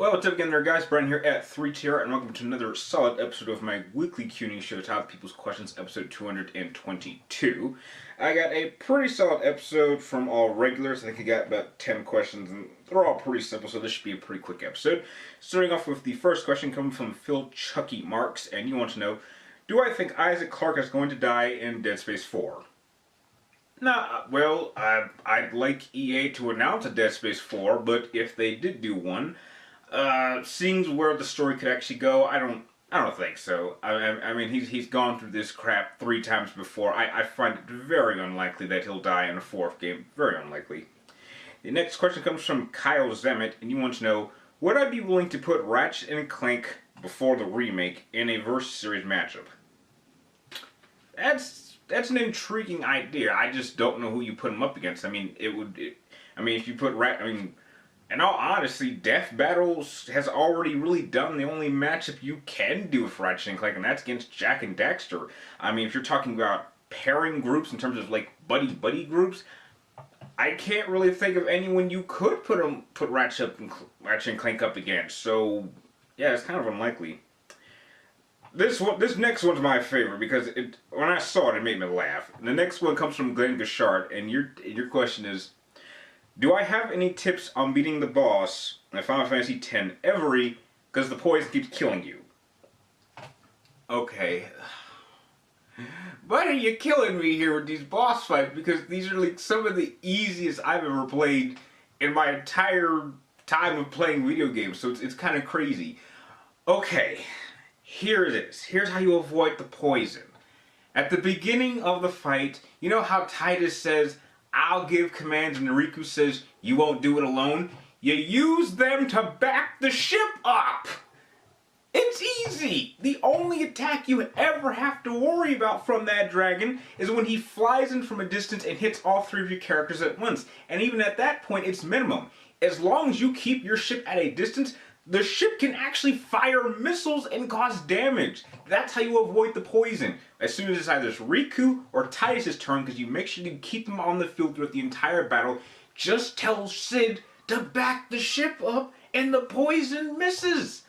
Well, what's up again there, guys? Brian here at 3TR, and welcome to another solid episode of my weekly Q&A show, Top People's Questions, episode 222. I got a pretty solid episode from all regulars. I think I got about 10 questions, and they're all pretty simple, so this should be a pretty quick episode. Starting off with the first question coming from Phil Chucky Marks, and you want to know, do I think Isaac Clarke is going to die in Dead Space 4? Nah, well, I'd like EA to announce a Dead Space 4, but if they did do one, seeing where the story could actually go, I don't think so. I mean, he's gone through this crap 3 times before. I find it very unlikely that he'll die in a 4th game. Very unlikely. The next question comes from Kyle Zemet, and you want to know, would I be willing to put Ratchet and Clank before the remake in a Versus Series matchup? That's an intriguing idea. I just don't know who you put them up against. I mean, if you put in all honesty, Death Battles has already really done the only matchup you can do with Ratchet and Clank, and that's against Jak and Daxter. I mean, if you're talking about pairing groups in terms of like buddy groups, I can't really think of anyone you could put Ratchet and Clank up against. So yeah, it's kind of unlikely. This next one's my favorite because when I saw it made me laugh. The next one comes from Glenn Gashard, and your question is, do I have any tips on beating the boss in Final Fantasy X Every because the poison keeps killing you? Okay. Why are you killing me here with these boss fights? Because these are like some of the easiest I've ever played in my entire time of playing video games, so it's kind of crazy. Okay. Here it is. Here's how you avoid the poison. At the beginning of the fight, you know how Tidus says, I'll give commands, and Riku says, you won't do it alone? You use them to back the ship up! It's easy! The only attack you ever have to worry about from that dragon is when he flies in from a distance and hits all 3 of your characters at once. And even at that point, it's minimum. As long as you keep your ship at a distance, the ship can actually fire missiles and cause damage. That's how you avoid the poison. As soon as it's either Riku or Tidus' turn, because you make sure you keep them on the field throughout the entire battle, just tell Cid to back the ship up and the poison misses.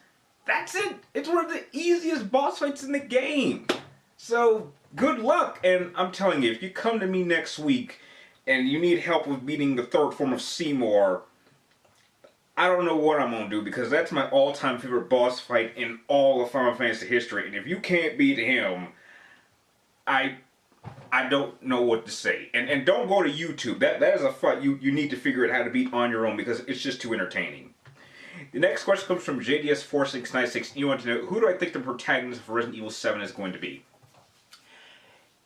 That's it. It's one of the easiest boss fights in the game. So, good luck. And I'm telling you, if you come to me next week and you need help with beating the 3rd form of Seymour, I don't know what I'm going to do, because that's my all-time favorite boss fight in all of Final Fantasy history. And if you can't beat him, I don't know what to say. And don't go to YouTube. That is a fight you need to figure out how to beat on your own, because it's just too entertaining. The next question comes from JDS4696. You want to know, who do I think the protagonist of Resident Evil 7 is going to be?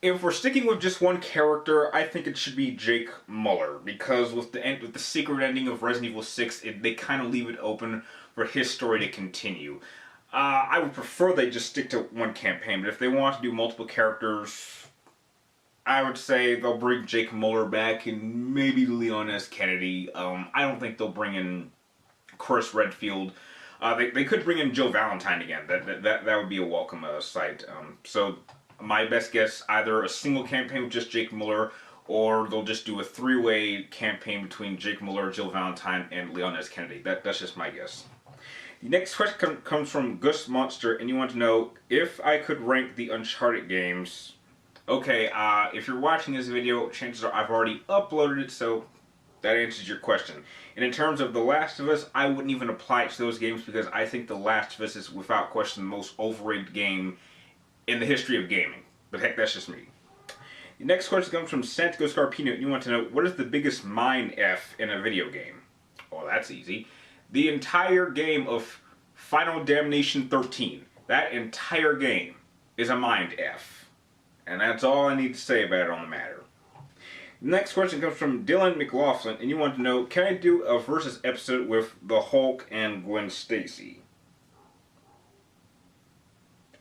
If we're sticking with just one character, I think it should be Jake Muller, because with the secret ending of Resident Evil 6, they kind of leave it open for his story to continue. I would prefer they just stick to one campaign, but if they want to do multiple characters, I would say they'll bring Jake Muller back and maybe Leon S. Kennedy. I don't think they'll bring in Chris Redfield. They could bring in Joe Valentine again. That would be a welcome sight. So my best guess, either a single campaign with just Jake Muller, or they'll just do a 3-way campaign between Jake Muller, Jill Valentine, and Leon S. Kennedy. That's just my guess. The next question comes from Gus Monster, and you want to know, if I could rank the Uncharted games. Okay, if you're watching this video, chances are I've already uploaded it, so that answers your question. And in terms of The Last of Us, I wouldn't even apply it to those games, because I think The Last of Us is, without question, the most overrated game in the history of gaming. But heck, that's just me. The next question comes from Santiago Scarpino, and you want to know, what is the biggest mind F in a video game? Oh, that's easy. The entire game of Final Damnation 13. That entire game is a mind F. And that's all I need to say about it on the matter. The next question comes from Dylan McLaughlin, and you want to know, can I do a versus episode with the Hulk and Gwen Stacy?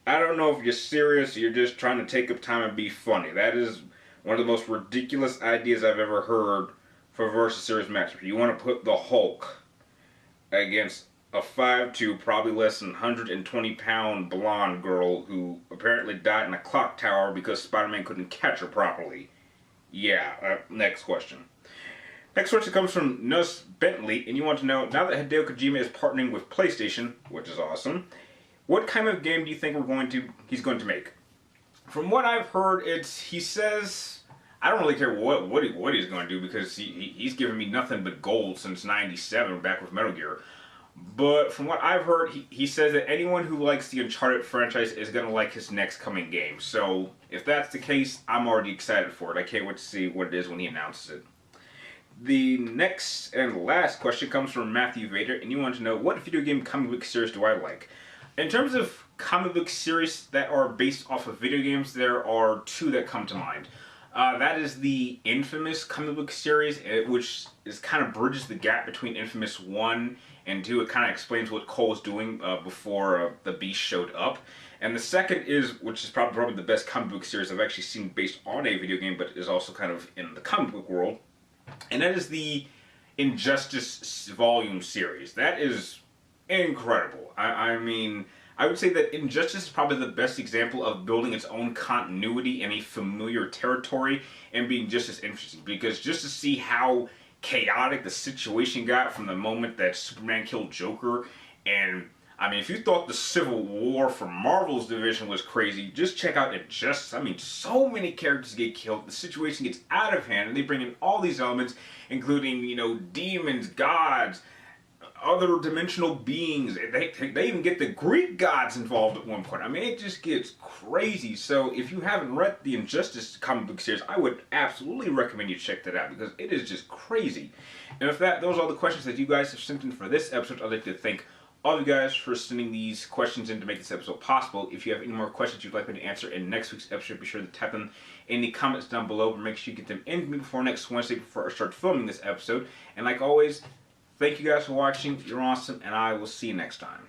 I don't know if you're serious or you're just trying to take up time and be funny. That is one of the most ridiculous ideas I've ever heard for a Versus Series matchup. You want to put the Hulk against a 5'2", probably less than 120-pound blonde girl who apparently died in a clock tower because Spider-Man couldn't catch her properly. Yeah, next question. Next question comes from Nuss Bentley, and you want to know, now that Hideo Kojima is partnering with PlayStation, which is awesome, what kind of game do you think he's going to make? From what I've heard, he says, I don't really care what he's going to do, because he's given me nothing but gold since '97, back with Metal Gear. But from what I've heard, he says that anyone who likes the Uncharted franchise is going to like his next coming game. So if that's the case, I'm already excited for it. I can't wait to see what it is when he announces it. The next and last question comes from Matthew Vader, and you want to know, what video game comic book series do I like? In terms of comic book series that are based off of video games, there are two that come to mind. That is the Infamous comic book series, which kind of bridges the gap between Infamous 1 and 2. It kind of explains what Cole's doing before the Beast showed up. And the second is, which is probably the best comic book series I've actually seen based on a video game, but is also kind of in the comic book world. And that is the Injustice Volume series. That is incredible. I mean, I would say that Injustice is probably the best example of building its own continuity in a familiar territory and being just as interesting. Because just to see how chaotic the situation got from the moment that Superman killed Joker, and I mean, if you thought the Civil War for Marvel's division was crazy, just check out Injustice. I mean, so many characters get killed, the situation gets out of hand, and they bring in all these elements, including, you know, demons, gods, other dimensional beings. They even get the Greek gods involved at one point. I mean, it just gets crazy. So if you haven't read the Injustice comic book series, I would absolutely recommend you check that out, because it is just crazy. And with that, those are all the questions that you guys have sent in for this episode. I'd like to thank all of you guys for sending these questions in to make this episode possible. If you have any more questions you'd like me to answer in next week's episode, be sure to type them in the comments down below, but make sure you get them in to me before next Wednesday, before I start filming this episode. And like always, thank you guys for watching. You're awesome, and I will see you next time.